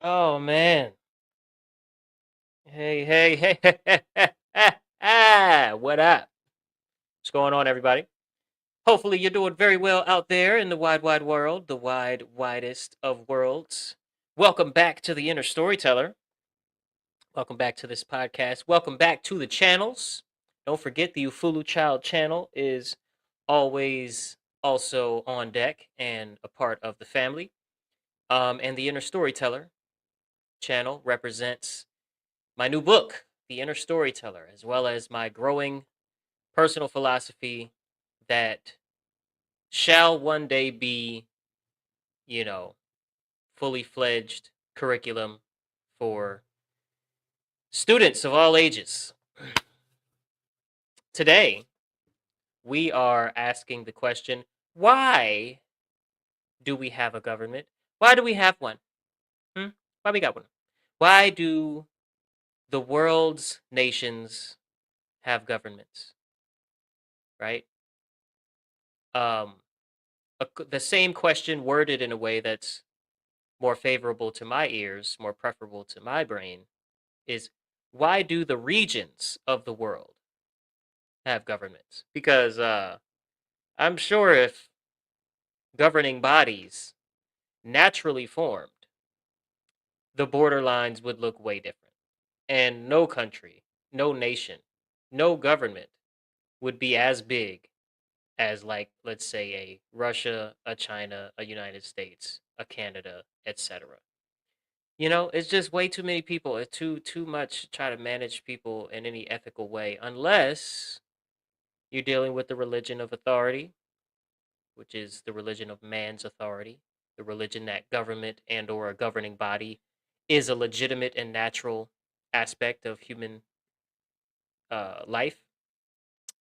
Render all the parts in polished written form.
Oh man. Hey, hey, hey. What up? What's going on, everybody? Hopefully you're doing very well out there in the wide, wide world, the widest of worlds. Welcome back to the Inner Storyteller. Welcome back to this podcast. Welcome back to the channels. Don't forget the Ufulu Child channel is always also on deck and a part of the family. And the Inner Storyteller channel represents my new book, The Inner Storyteller, as well as my growing personal philosophy that shall one day be, you know, fully fledged curriculum for students of all ages. Today, we are asking the question, why do we have a government? Why do we have one? Hmm? Why we got one? Why do the world's nations have governments, right? Um, the same question worded in a way that's more favorable to my ears, more preferable to my brain, is why do the regions of the world have governments? Because I'm sure if governing bodies naturally formed, the borderlines would look way different. And no country, no nation, no government would be as big as, like, let's say, a Russia, a China, a United States, a Canada, etc. It's just way too many people. It's too much to try to manage people in any ethical way, unless you're dealing with the religion of authority, which is the religion of man's authority, the religion that government and or a governing body is a legitimate and natural aspect of human life,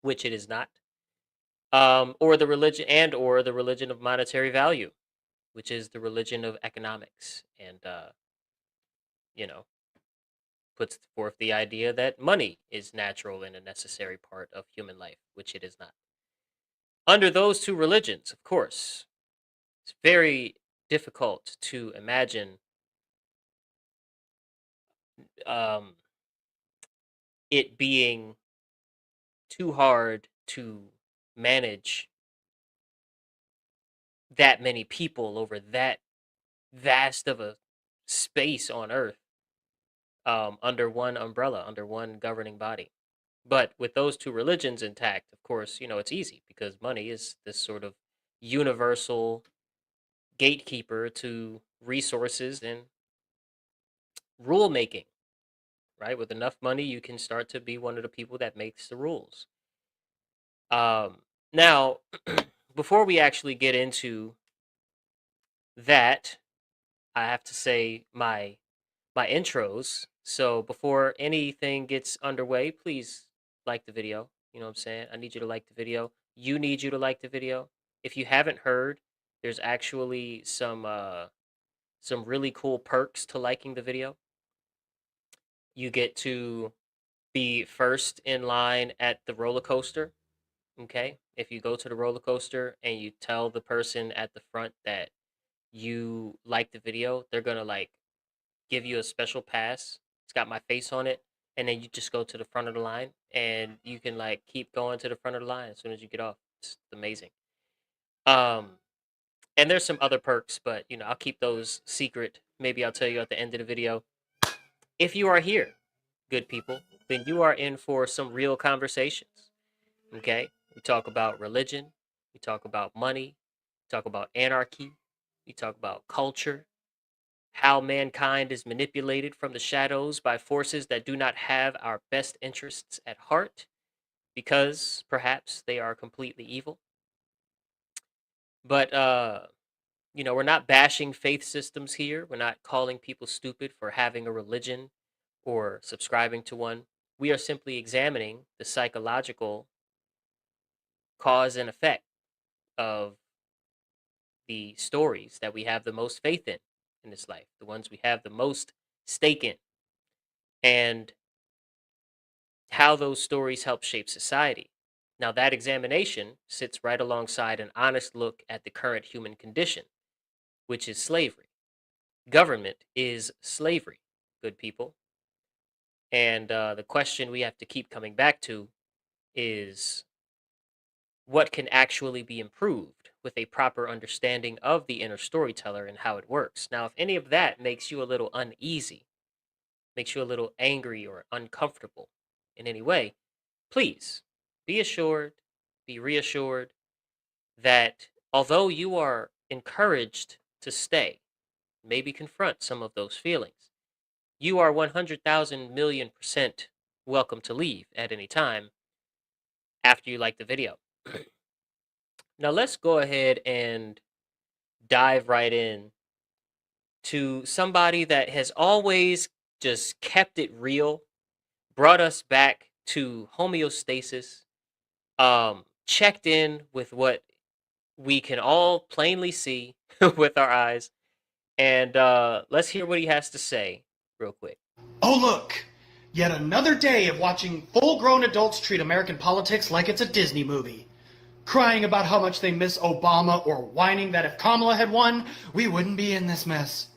which it is not. Or the religion and or the religion of monetary value, which is the religion of economics, and you know puts forth the idea that money is natural and a necessary part of human life, which it is not. Under those two religions, of course, it's very difficult to imagine um, it being too hard to manage that many people over that vast of a space on Earth, under one umbrella, under one governing body. But with those two religions intact, of course, it's easy because money is this sort of universal gatekeeper to resources and rule making, right? With enough money, you can start to be one of the people that makes the rules. Now, before we actually get into that, I have to say my intros. So before anything gets underway, please like the video. You know what I'm saying? I need you to like the video. You need you to like the video. If you haven't heard, there's actually some really cool perks to liking the video. You get to be first in line at the roller coaster. Okay? If you go to the roller coaster and you tell the person at the front that you like the video, they're gonna like give you a special pass. It's got my face on it, and then you just go to the front of the line, and you can like keep going to the front of the line as soon as you get off. It's amazing. Um, and there's some other perks, but I'll keep those secret. Maybe I'll tell you at the end of the video. If you are here, good people, then you are in for some real conversations. Okay, we talk about religion, we talk about money, we talk about anarchy, we talk about culture, how mankind is manipulated from the shadows by forces that do not have our best interests at heart because perhaps they are completely evil. But we're not bashing faith systems here. We're not calling people stupid for having a religion or subscribing to one. We are simply examining the psychological cause and effect of the stories that we have the most faith in this life, the ones we have the most stake in, and how those stories help shape society. Now, that examination sits right alongside an honest look at the current human condition, which is slavery. government is slavery, good people. And the question we have to keep coming back to is what can actually be improved with a proper understanding of the inner storyteller and how it works. Now, if any of that makes you a little uneasy, makes you a little angry or uncomfortable in any way, please be assured, be reassured that although you are encouraged to stay, maybe confront some of those feelings, you are 100,000,000,000% welcome to leave at any time after you like the video. Now, let's go ahead and dive right in to somebody that has always just kept it real, brought us back to homeostasis, checked in with what we can all plainly see with our eyes. And let's hear what he has to say real quick. Oh, look! Yet another day of watching full-grown adults treat American politics like it's a Disney movie. Crying about how much they miss Obama or whining that if Kamala had won, we wouldn't be in this mess.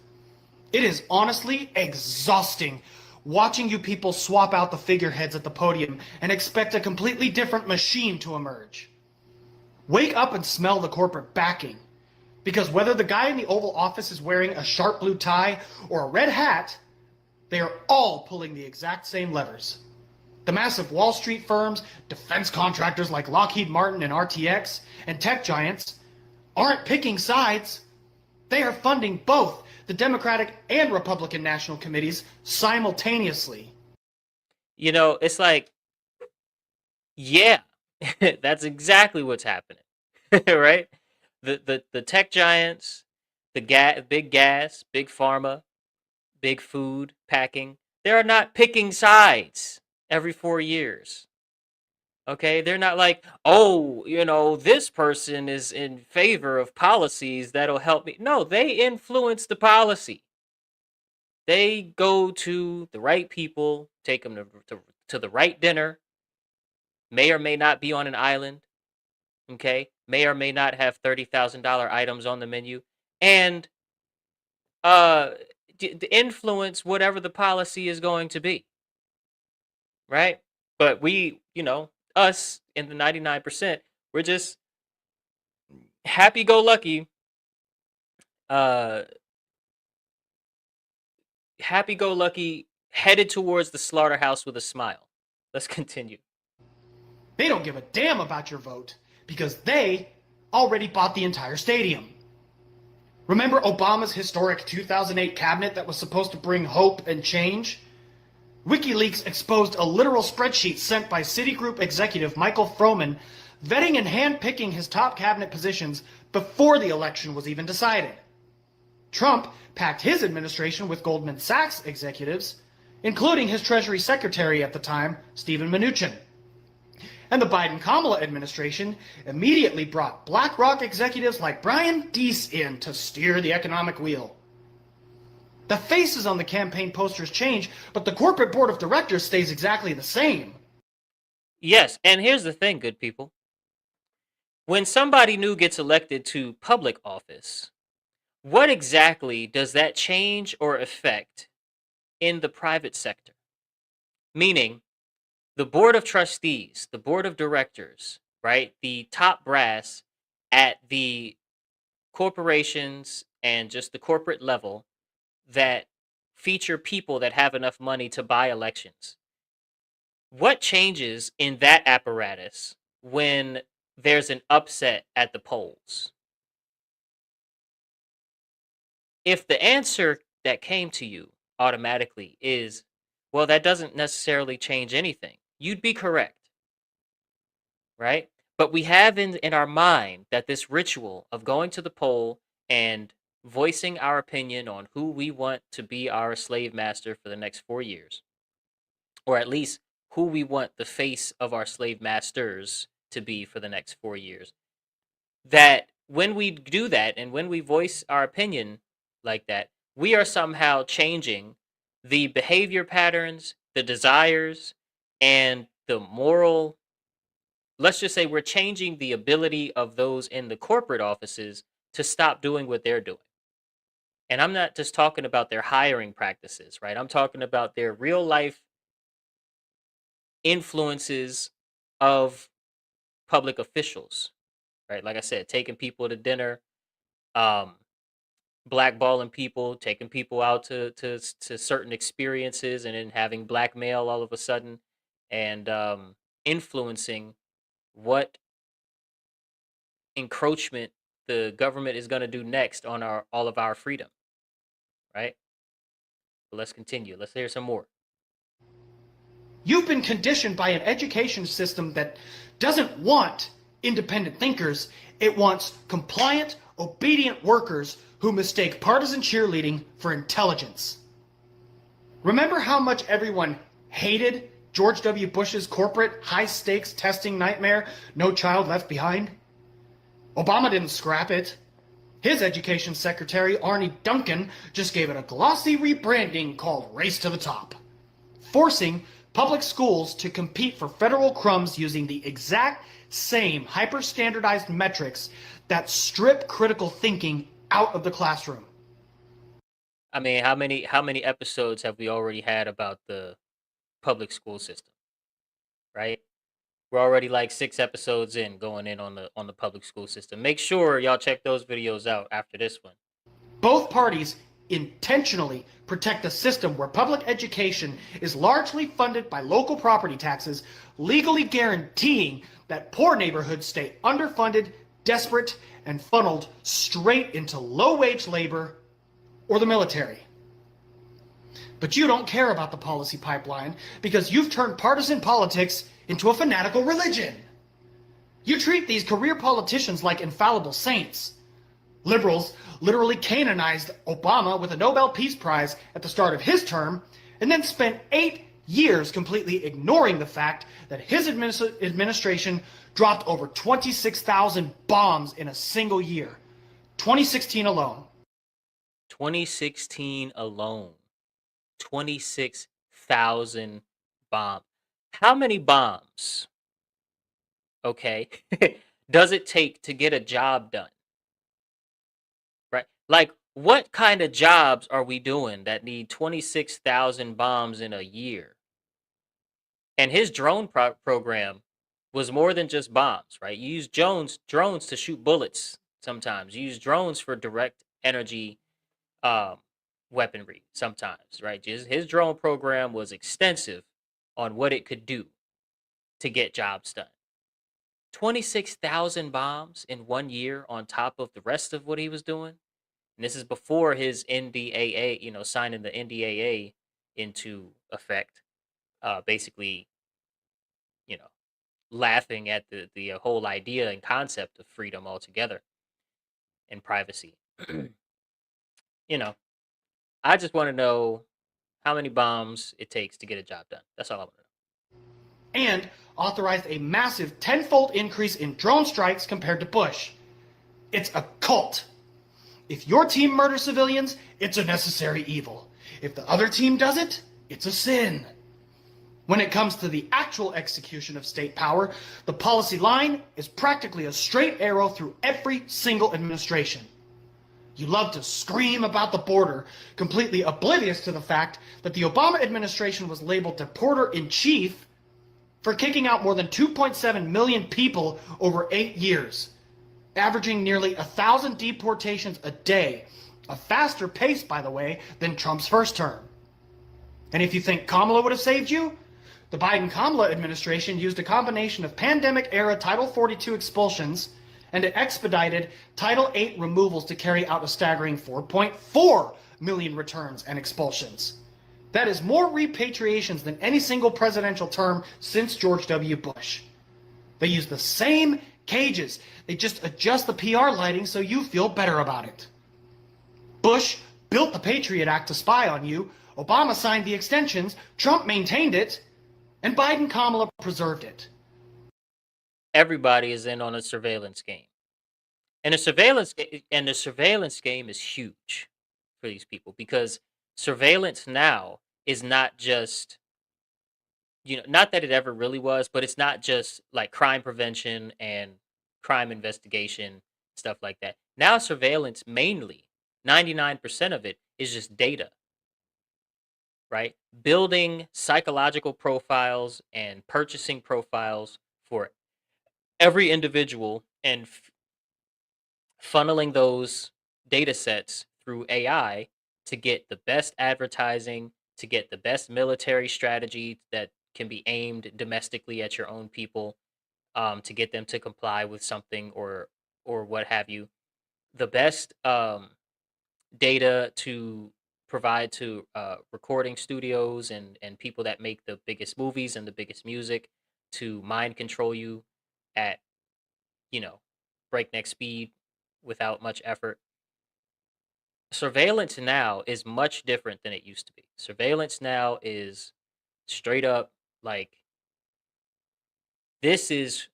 It is honestly exhausting watching you people swap out the figureheads at the podium and expect a completely different machine to emerge. Wake up and smell the corporate backing. Because whether the guy in the Oval Office is wearing a sharp blue tie or a red hat, they are all pulling the exact same levers. The massive Wall Street firms, defense contractors like Lockheed Martin and RTX, and tech giants aren't picking sides. They are funding both the Democratic and Republican national committees simultaneously. You know, it's like, yeah, that's exactly what's happening, right? The tech giants, big gas, big pharma, big food packing, they are not picking sides every 4 years. Okay, they're not like, oh, this person is in favor of policies that'll help me. No, they influence the policy. They go to the right people, take them to the right dinner, may or may not be on an island, okay, may or may not have $30,000 items on the menu, and uh, influence whatever the policy is going to be, right? But we, us in the 99%, we're just happy-go-lucky, uh, happy-go-lucky, headed towards the slaughterhouse with a smile. Let's continue. They don't give a damn about your vote because they already bought the entire stadium. Remember Obama's historic 2008 cabinet that was supposed to bring hope and change? WikiLeaks exposed a literal spreadsheet sent by Citigroup executive Michael Froman vetting and handpicking his top cabinet positions before the election was even decided. Trump packed his administration with Goldman Sachs executives, including his Treasury Secretary at the time, Steven Mnuchin. And the Biden-Kamala administration immediately brought BlackRock executives like Brian Deese in to steer the economic wheel. The faces on the campaign posters change, but the corporate board of directors stays exactly the same. Yes, and here's the thing, good people. When somebody new gets elected to public office, what exactly does that change or affect in the private sector? Meaning, the board of trustees, the board of directors, right? The top brass at the corporations and just the corporate level that feature people that have enough money to buy elections. What changes in that apparatus when there's an upset at the polls? If the answer that came to you automatically is, well, that doesn't necessarily change anything, you'd be correct, right? But we have in our mind that this ritual of going to the poll and voicing our opinion on who we want to be our slave master for the next 4 years, or at least who we want the face of our slave masters to be for the next 4 years, that when we do that and when we voice our opinion like that, we are somehow changing the behavior patterns, the desires, and the moral. Let's just say we're changing the ability of those in the corporate offices to stop doing what they're doing. And I'm not just talking about their hiring practices, right? I'm talking about their real life influences of public officials, right? Like I said, taking people to dinner, um, blackballing people, taking people out to certain experiences, and then having blackmail all of a sudden, and influencing what encroachment the government is going to do next on our all of our freedom, right? But let's continue. Let's hear some more. You've been conditioned by an education system that doesn't want independent thinkers. It wants compliant, obedient workers who mistake partisan cheerleading for intelligence. Remember how much everyone hated George W. Bush's corporate high-stakes testing nightmare, No Child Left Behind? Obama didn't scrap it. His education secretary, Arne Duncan, just gave it a glossy rebranding called Race to the Top, forcing public schools to compete for federal crumbs using the exact same hyper-standardized metrics that strip critical thinking out of the classroom. I mean, how many episodes have we already had about the public school system, right? We're already like 6 episodes in, going in on the public school system. Make sure y'all check those videos out after this one. Both parties intentionally protect a system where public education is largely funded by local property taxes, legally guaranteeing that poor neighborhoods stay underfunded, desperate, and funneled straight into low-wage labor or the military. But you don't care about the policy pipeline because you've turned partisan politics into a fanatical religion. You treat these career politicians like infallible saints. Liberals literally canonized Obama with a Nobel Peace Prize at the start of his term, and then spent 8 years completely ignoring the fact that his administration dropped over 26,000 bombs in a single year. 2016 alone. 2016 alone, 26,000 bombs. How many bombs, okay, does it take to get a job done? Right? Like, what kind of jobs are we doing that need 26,000 bombs in a year? And his drone program was more than just bombs, right? You use drones to shoot bullets sometimes. You use drones for direct energy um, weaponry sometimes, right? Just his drone program was extensive on what it could do to get jobs done. 26,000 bombs in 1 year on top of the rest of what he was doing. And this is before his NDAA, signing the NDAA into effect. Basically, you know, laughing at the whole idea and concept of freedom altogether and privacy. you know, I just want to know how many bombs it takes to get a job done. That's all I want to know. And authorized a massive tenfold increase in drone strikes compared to Bush. It's a cult. If your team murders civilians, it's a necessary evil. If the other team does it, it's a sin. When it comes to the actual execution of state power, the policy line is practically a straight arrow through every single administration. You love to scream about the border, completely oblivious to the fact that the Obama administration was labeled deporter-in-chief for kicking out more than 2.7 million people over 8 years, averaging nearly 1,000 deportations a day, a faster pace, by the way, than Trump's first term. And if you think Kamala would have saved you, the Biden-Kamala administration used a combination of pandemic-era Title 42 expulsions and it expedited Title 8 removals to carry out a staggering 4.4 million returns and expulsions. That is more repatriations than any single presidential term since George W. Bush. They use the same cages. They just adjust the PR lighting so you feel better about it. Bush built the Patriot Act to spy on you. Obama signed the extensions. Trump maintained it. And Biden-Kamala preserved it. Everybody is in on a surveillance game. And the surveillance game is huge for these people because surveillance now is not just not that it ever really was, but it's not just like crime prevention and crime investigation, stuff like that. Now surveillance mainly 99% of it is just data, right? Building psychological profiles and purchasing profiles for every individual and funneling those data sets through AI to get the best advertising, to get the best military strategy that can be aimed domestically at your own people, to get them to comply with something or what have you. The best data to provide to recording studios and people that make the biggest movies and the biggest music to mind control you at, you know, breakneck speed without much effort. Surveillance now is much different than it used to be. Surveillance now is straight up like, this is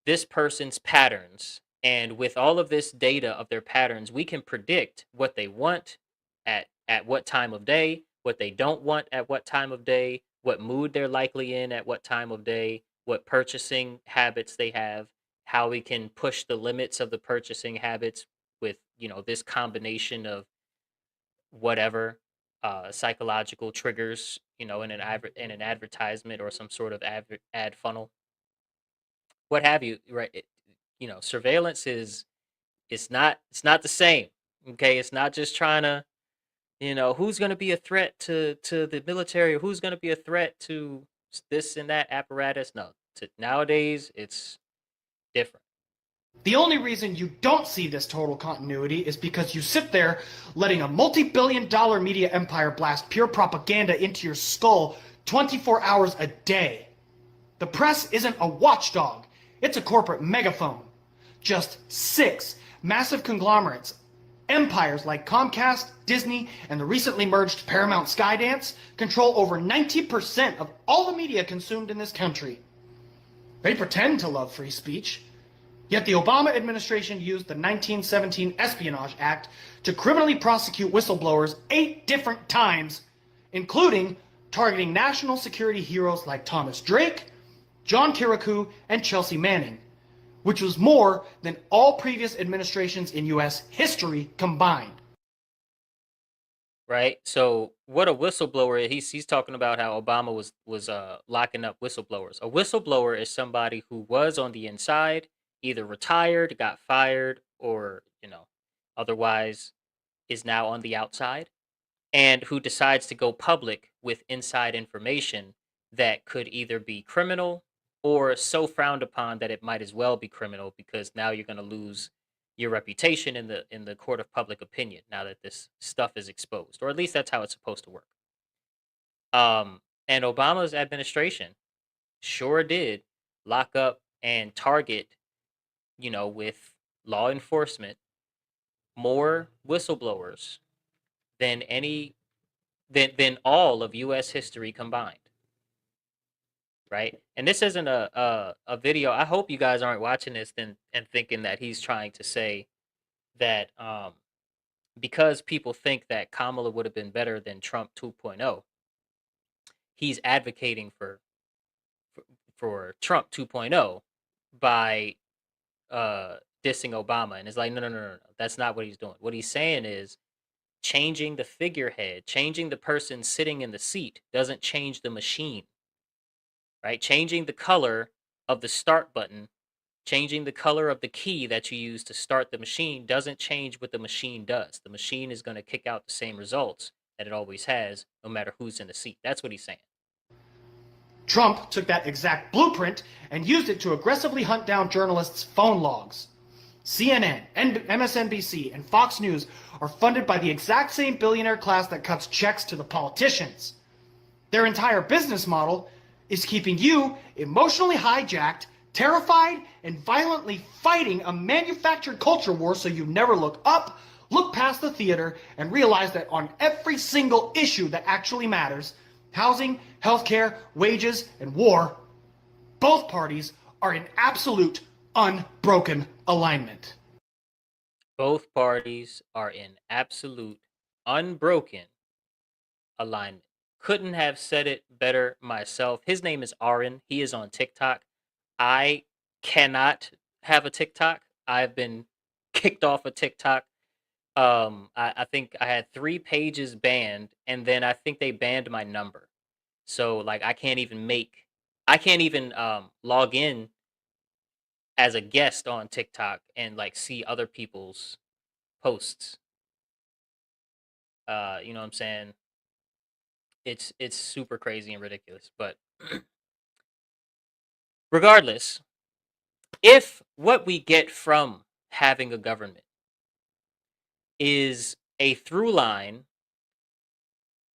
this person's patterns, and with all of this data of their patterns, we can predict what they want at what time of day, what they don't want at what time of day, what mood they're likely in at what time of day, what purchasing habits they have, how we can push the limits of the purchasing habits with, this combination of whatever psychological triggers, in an advertisement or some sort of ad funnel, what have you, right? Surveillance is, it's not the same. Okay, it's not just trying to, who's going to be a threat to the military, or who's going to be a threat to this and that apparatus. No, nowadays it's different. The only reason you don't see this total continuity is because you sit there letting a multi-billion-dollar media empire blast pure propaganda into your skull 24 hours a day. The press isn't a watchdog, it's a corporate megaphone. Just 6 massive conglomerates, empires like Comcast, Disney, and the recently merged Paramount Skydance, control over 90% of all the media consumed in this country. They pretend to love free speech, yet the Obama administration used the 1917 Espionage Act to criminally prosecute whistleblowers 8 different times, including targeting national security heroes like Thomas Drake, John Kirikou, and Chelsea Manning, which was more than all previous administrations in U.S. history combined. Right. So what a whistleblower is, he's talking about how Obama was locking up whistleblowers. A whistleblower is somebody who was on the inside, either retired, got fired, or otherwise is now on the outside, and who decides to go public with inside information that could either be criminal or so frowned upon that it might as well be criminal, because now you're going to lose your reputation in the court of public opinion now that this stuff is exposed, or at least that's how it's supposed to work. And Obama's administration sure did lock up and target, with law enforcement, more whistleblowers than any than all of U.S. history combined. Right? And this isn't a video. I hope you guys aren't watching this and thinking that he's trying to say that because people think that Kamala would have been better than Trump 2.0, he's advocating for Trump 2.0 by dissing Obama. And it's like, no, no, no, no, no. That's not what he's doing. What he's saying is changing the figurehead, changing the person sitting in the seat doesn't change the machine. Right? Changing the color of the start button, changing the color of the key that you use to start the machine doesn't change what the machine does. The machine is going to kick out the same results that it always has, no matter who's in the seat. That's what he's saying. Trump took that exact blueprint and used it to aggressively hunt down journalists' phone logs. CNN, MSNBC, and Fox News are funded by the exact same billionaire class that cuts checks to the politicians. Their entire business model is keeping you emotionally hijacked, terrified, and violently fighting a manufactured culture war so you never look up, look past the theater, and realize that on every single issue that actually matters, housing, healthcare, wages, and war, both parties are in absolute unbroken alignment. Both parties are in absolute unbroken alignment. Couldn't have said it better myself. His name is Aaron. He is on TikTok. I cannot have a TikTok. I've been kicked off of TikTok I think I had 3 pages banned, and then I think they banned my number. So like I can't even log in as a guest on TikTok and like see other people's posts. You know what I'm saying? It's super crazy and ridiculous. But regardless, if what we get from having a government is a through line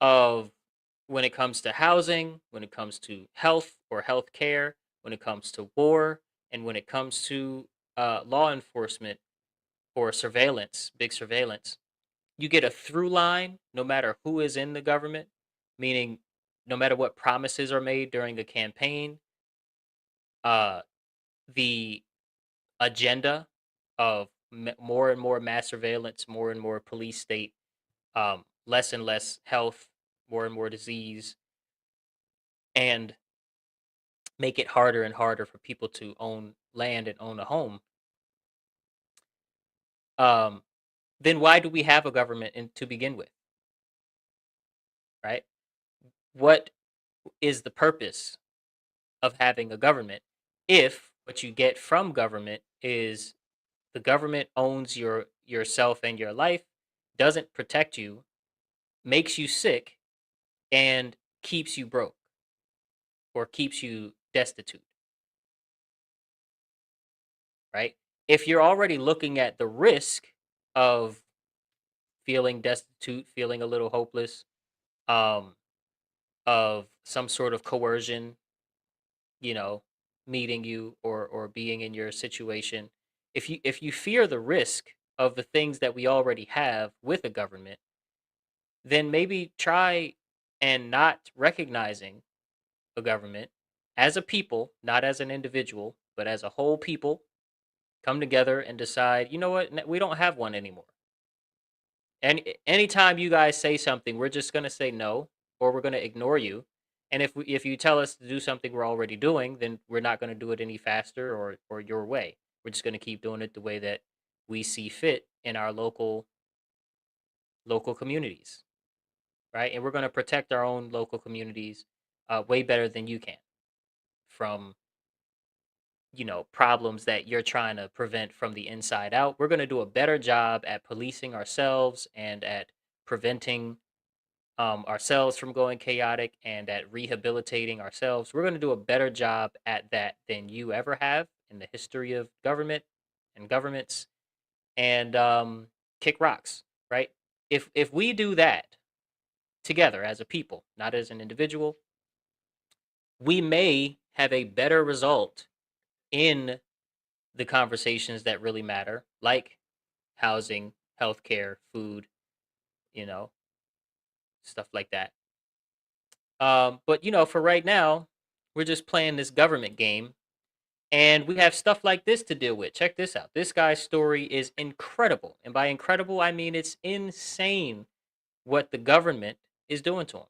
of when it comes to housing, when it comes to health or health care, when it comes to war, and when it comes to law enforcement or surveillance, big surveillance, you get a through line no matter who is in the government, meaning no matter what promises are made during a campaign, uh, the agenda of more and more mass surveillance, more and more police state, less and less health, more and more disease, and make it harder and harder for people to own land and own a home, um, then why do we have a government to begin with, right? What is the purpose of having a government if what you get from government is the government owns yourself and your life, doesn't protect you, makes you sick, and keeps you broke or keeps you destitute, right? If you're already looking at the risk of feeling destitute, feeling a little hopeless, um, of some sort of coercion, you know, meeting you or being in your situation, if you fear the risk of the things that we already have with a government, then maybe try and not recognizing a government as a people, not as an individual, but as a whole people, come together and decide, you know what, we don't have one anymore. And anytime you guys say something, we're just gonna say no, or we're gonna ignore you. And if you tell us to do something we're already doing, then we're not gonna do it any faster or your way. We're just gonna keep doing it the way that we see fit in our local communities, right? And we're gonna protect our own local communities way better than you can from problems that you're trying to prevent from the inside out. We're going to do a better job at policing ourselves and at preventing ourselves from going chaotic and at rehabilitating ourselves. We're going to do a better job at that than you ever have in the history of government and governments, and kick rocks, right? If we do that together as a people, not as an individual, we may have a better result in the conversations that really matter, like housing, healthcare, food, you know, stuff like that. But for right now, we're just playing this government game, and we have stuff like this to deal with. Check this out. This guy's story is incredible, and by incredible, I mean it's insane what the government is doing to him.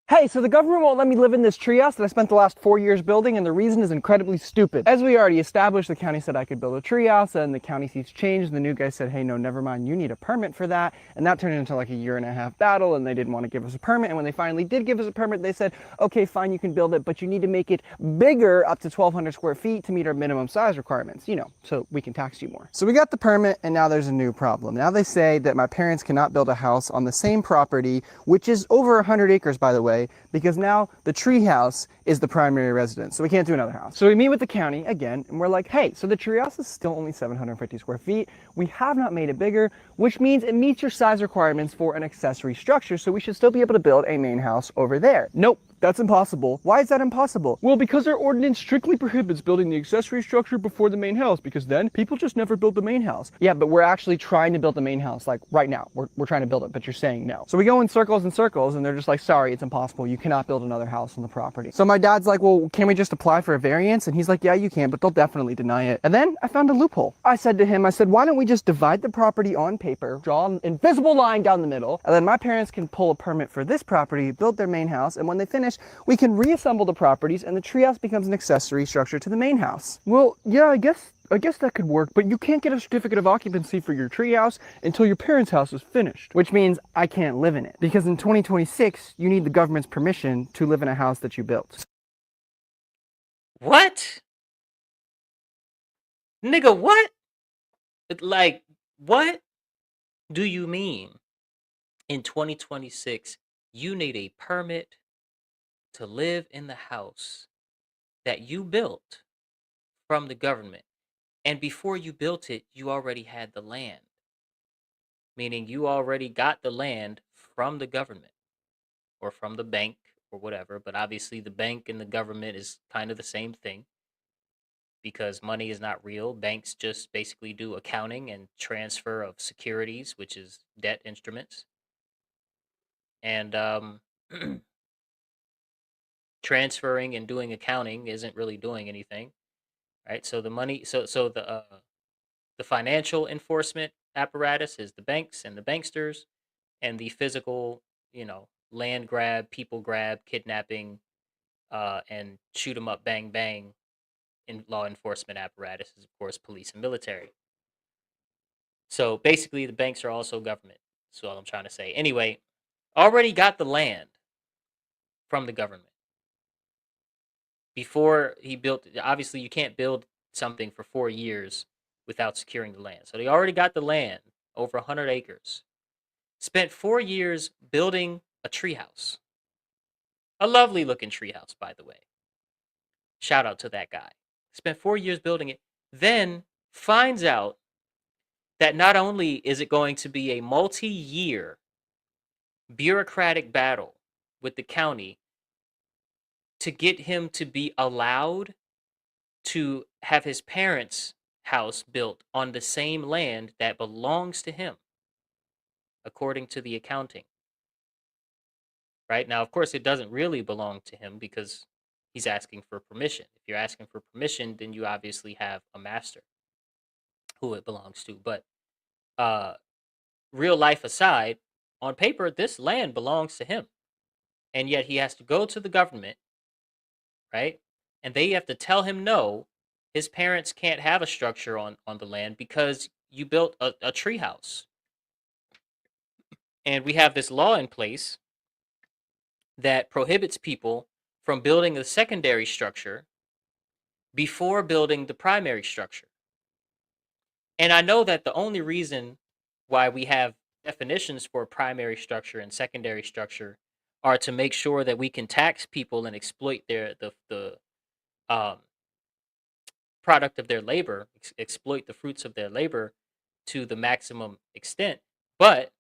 Hey, so the government won't let me live in this treehouse that I spent the last 4 years building, and the reason is incredibly stupid. As we already established, the county said I could build a treehouse, and the county seats changed, and the new guy said, hey, no, never mind, you need a permit for that, and that turned into like a 1.5-year battle, and they didn't want to give us a permit, and when they finally did give us a permit, they said, okay, fine, you can build it, but you need to make it bigger, up to 1,200 square feet, to meet our minimum size requirements, so we can tax you more. So we got the permit, and now there's a new problem. Now they say that my parents cannot build a house on the same property, which is over 100 acres, by the way, because now the treehouse is the primary residence, so we can't do another house. So we meet with the county again, and we're like, hey, so the treehouse is still only 750 square feet. We have not made it bigger, which means it meets your size requirements for an accessory structure, so we should still be able to build a main house over there. Nope. That's impossible. Why is that impossible? Well, because our ordinance strictly prohibits building the accessory structure before the main house, because then people just never build the main house. Yeah, but we're actually trying to build the main house, like right now. We're trying to build it, but you're saying no. So we go in circles and circles, and they're just like, sorry, it's impossible. You cannot build another house on the property. So my dad's like, well, can we just apply for a variance? And he's like, yeah, you can, but they'll definitely deny it. And then I found a loophole. I said to him, why don't we just divide the property on paper, draw an invisible line down the middle, and then my parents can pull a permit for this property, build their main house, and when they finish, finished, we can reassemble the properties and the treehouse becomes an accessory structure to the main house. Well, yeah, I guess that could work, but you can't get a certificate of occupancy for your treehouse until your parents' house is finished, which means I can't live in it. Because in 2026, you need the government's permission to live in a house that you built. What? Nigga, what? Like, what do you mean in 2026 you need a permit to live in the house that you built from the government? And before you built it, you already had the land. Meaning you already got the land from the government or from the bank or whatever. But obviously, the bank and the government is kind of the same thing because money is not real. Banks just basically do accounting and transfer of securities, which is debt instruments. And transferring and doing accounting isn't really doing anything, right? So the money, so the financial enforcement apparatus is the banks and the banksters, and the physical, land grab, people grab, kidnapping, and shoot 'em up, bang bang, in law enforcement apparatus is of course police and military. So basically, the banks are also government. That's all I'm trying to say. Anyway, already got the land from the government before he built. Obviously, you can't build something for 4 years without securing the land. So they already got the land, over 100 acres. Spent 4 years building a treehouse. A lovely looking treehouse, by the way. Shout out to that guy. Spent 4 years building it, then finds out that not only is it going to be a multi-year bureaucratic battle with the county to get him to be allowed to have his parents' house built on the same land that belongs to him, according to the accounting. Right? Now, of course, it doesn't really belong to him because he's asking for permission. If you're asking for permission, then you obviously have a master who it belongs to. But real life aside, on paper, this land belongs to him. And yet he has to go to the government, right? And they have to tell him no, his parents can't have a structure on the land because you built a tree house. And we have this law in place that prohibits people from building a secondary structure before building the primary structure. And I know that the only reason why we have definitions for primary structure and secondary structure are to make sure that we can tax people and exploit the um, product of their labor, exploit the fruits of their labor to the maximum extent. But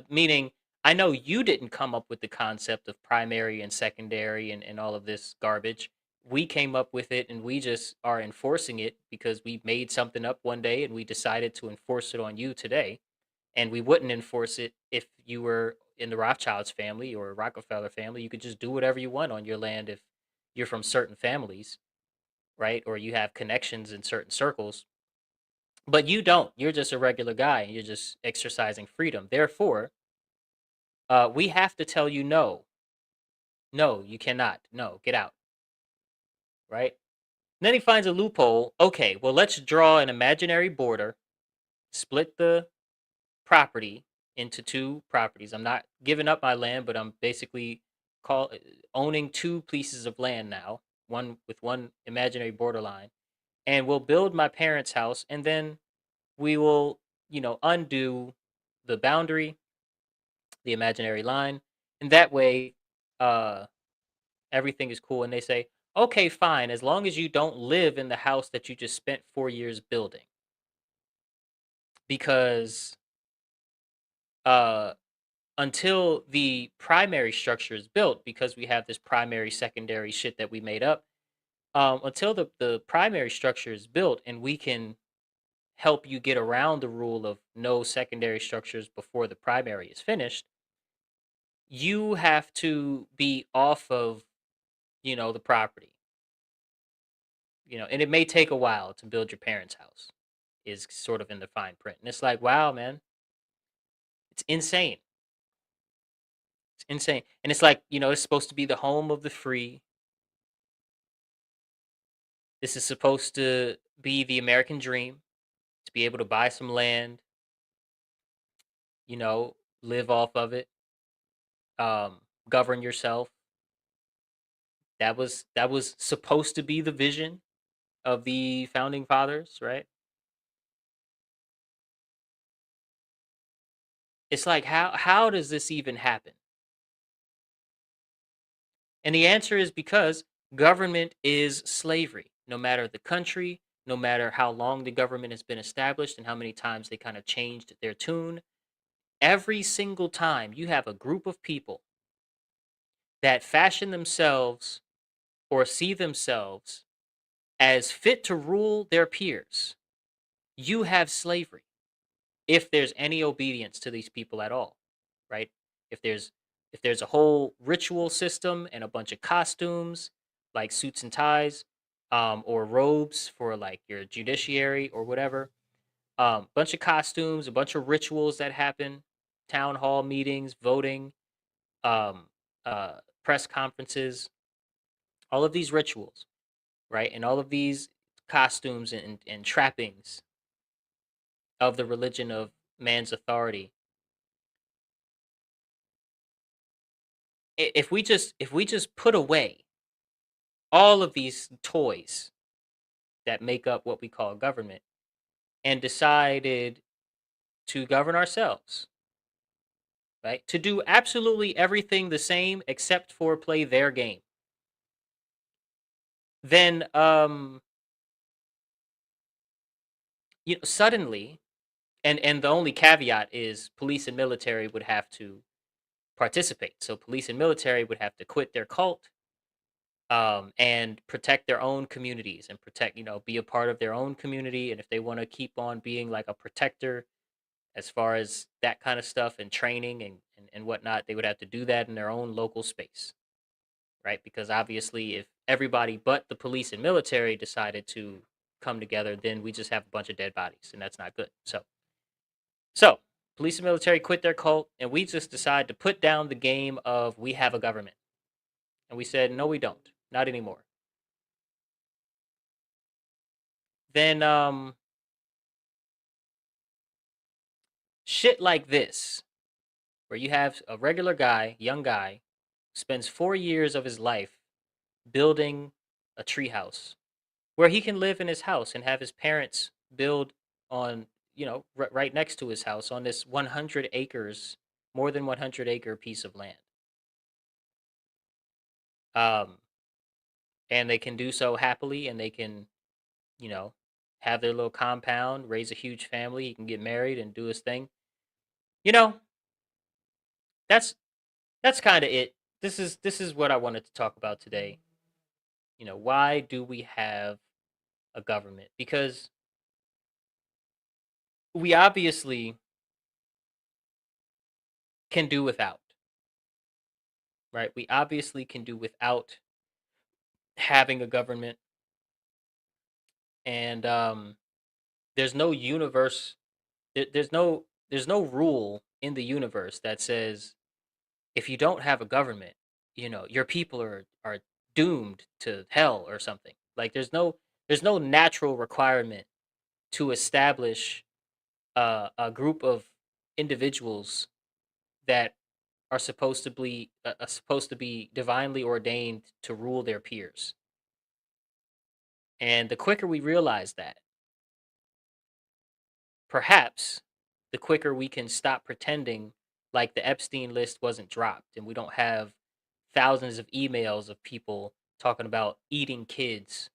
meaning, I know you didn't come up with the concept of primary and secondary and all of this garbage. We came up with it and we just are enforcing it because we made something up one day and we decided to enforce it on you today. And we wouldn't enforce it if you were in the Rothschilds family or Rockefeller family. You could just do whatever you want on your land if you're from certain families, right? Or you have connections in certain circles. But you don't. You're just a regular guy and you're just exercising freedom. Therefore, we have to tell you no. No, you cannot. No, get out. Right? And then he finds a loophole. Okay, well, let's draw an imaginary border, split the property into two properties. I'm not giving up my land, but I'm basically owning two pieces of land now, one with one imaginary borderline. And we'll build my parents' house, and then we will, undo the boundary, the imaginary line, and that way, uh, everything is cool. And they say, okay, fine, as long as you don't live in the house that you just spent 4 years building, because uh, until the primary structure is built, because we have this primary, secondary shit that we made up, until the primary structure is built, and we can help you get around the rule of no secondary structures before the primary is finished, you have to be off of, the property. And it may take a while to build your parents' house, is sort of in the fine print. And it's like, wow, man, it's insane. It's insane. And it's like, it's supposed to be the home of the free. This is supposed to be the American dream, to be able to buy some land, live off of it, govern yourself. That was supposed to be the vision of the founding fathers, right? It's like how does this even happen? And the answer is because government is slavery. No matter the country, no matter how long the government has been established and how many times they kind of changed their tune, every single time you have a group of people that fashion themselves or see themselves as fit to rule their peers, you have slavery. If there's any obedience to these people at all, right? If there's a whole ritual system and a bunch of costumes like suits and ties, or robes for like your judiciary or whatever, bunch of costumes, a bunch of rituals that happen, town hall meetings, voting, um, press conferences, all of these rituals, right? And all of these costumes and trappings of the religion of man's authority. If we just put away all of these toys that make up what we call government and decided to govern ourselves, right? To do absolutely everything the same except for play their game. Then suddenly, and the only caveat is police and military would have to participate. So police and military would have to quit their cult, and protect their own communities and protect, be a part of their own community. And if they want to keep on being like a protector as far as that kind of stuff and training and whatnot, they would have to do that in their own local space, right? Because obviously, if everybody but the police and military decided to come together, then we just have a bunch of dead bodies, and that's not good. So police and military quit their cult, and we just decide to put down the game of we have a government. And we said, no, we don't. Not anymore. Then shit like this, where you have a regular guy, young guy, spends 4 years of his life building a treehouse where he can live in his house and have his parents build on, right next to his house on this 100 acres, more than 100-acre piece of land. Um, and they can do so happily, and they can, you know, have their little compound, raise a huge family. He can get married and do his thing. You know, that's that's kind of it. This is what I wanted to talk about today. Why do we have a government? Because we obviously can do without, right? We obviously can do without having a government, and there's no universe. There's no rule in the universe that says if you don't have a government, your people are doomed to hell or something. Like there's no natural requirement to establish a group of individuals that are supposed to be divinely ordained to rule their peers. And the quicker we realize that, perhaps the quicker we can stop pretending like the Epstein list wasn't dropped and we don't have thousands of emails of people talking about eating kids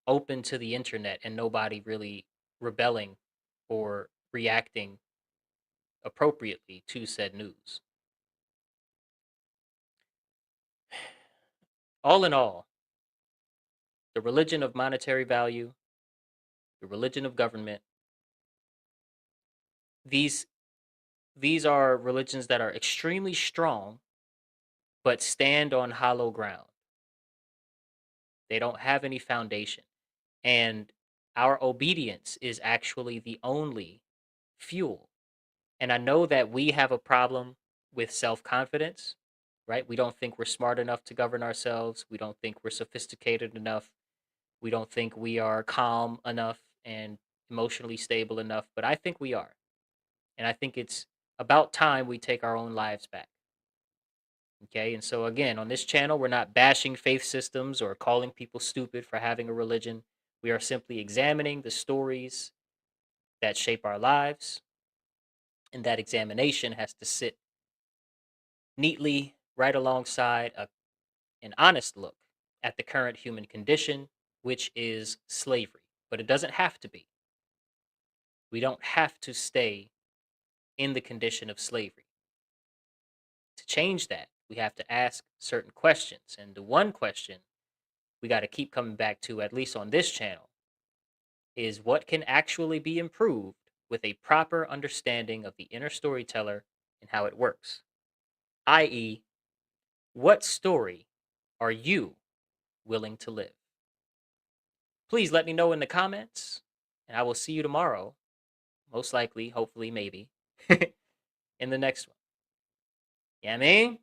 open to the internet and nobody really rebelling or reacting appropriately to said news. All in all, the religion of monetary value, the religion of government, these these are religions that are extremely strong but stand on hollow ground. They don't have any foundation. And our obedience is actually the only fuel. And I know that we have a problem with self confidence. right? We don't think we're smart enough to govern ourselves. We don't think we're sophisticated enough. We don't think we are calm enough and emotionally stable enough, but I think we are. And I think it's about time we take our own lives back. Okay. And so, again, on this channel, we're not bashing faith systems or calling people stupid for having a religion. We are simply examining the stories that shape our lives. And that examination has to sit neatly right alongside an honest look at the current human condition, which is slavery. But it doesn't have to be. We don't have to stay in the condition of slavery. To change that, we have to ask certain questions. And the one question we got to keep coming back to, at least on this channel, is what can actually be improved with a proper understanding of the inner storyteller and how it works. I.e., what story are you willing to live? Please let me know in the comments, and I will see you tomorrow, most likely, hopefully, maybe, in the next one. Yeah, I mean?